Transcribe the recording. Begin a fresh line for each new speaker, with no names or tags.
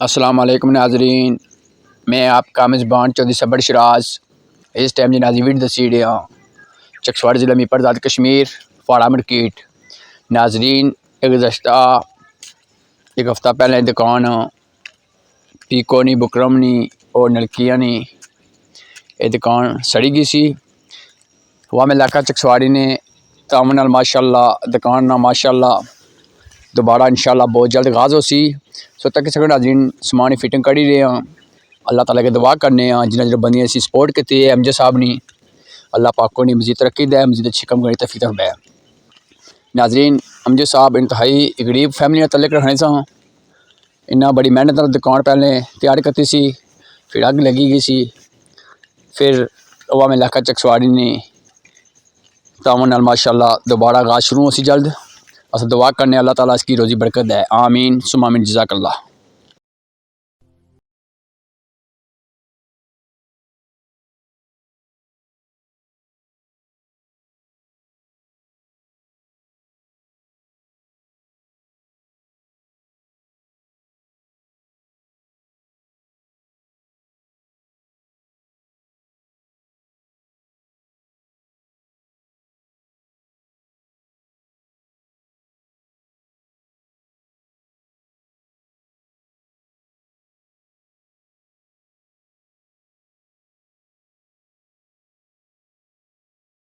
अस्सलाम वालेकुम नाज़रीन, मैं आपका मेज़बान चौधरी सबर शराज इस टाइम जनाजी वीड दसी चकसवाड़ ज़िला मीपर ज़ात कश्मीर फाड़ा मार्केट। नाज़रीन एक हफ़्ता पहले दुकान पीको नी बुकरम नी और नलकियाँ नी ये दुकान सड़ी गई सी। वह में इलाका चकसवाड़ी ने तामन नाल माशाअल्लाह दुकान ना माशाअल्लाह दोबारा इंशाअल्लाह बहुत जल्द गाज हो सी। सो तक सगों नाज़रीन समान फिटिंग करी रहे हैं। अल्लाह ताला के दुआ करने जिन्हें जो बंदियां सी सपोर्ट की है एमजे साहब ने, अल्लाह पाक को मज़ीद तरक्की दे, मज़ीद अच्छी कम करनी तौफीक दे। नाज़रीन एमजे साहब इंतहाई गरीब फैमिली तल्लक रखने से इन्ना बड़ी मेहनत दुकान पहले तैयार करती सी, फिर अग लगी गई सी, फिर वह में इलाका चकसवाड़ी ने तावन नाल माशाअल्लाह दोबारा गाज शुरू हो सी जल्द। अस दुआ करने अल्लाह ताला इसकी रोज़ी बरकत दे। आमीन सुम्मा आमीन जज़ाकल्लाह।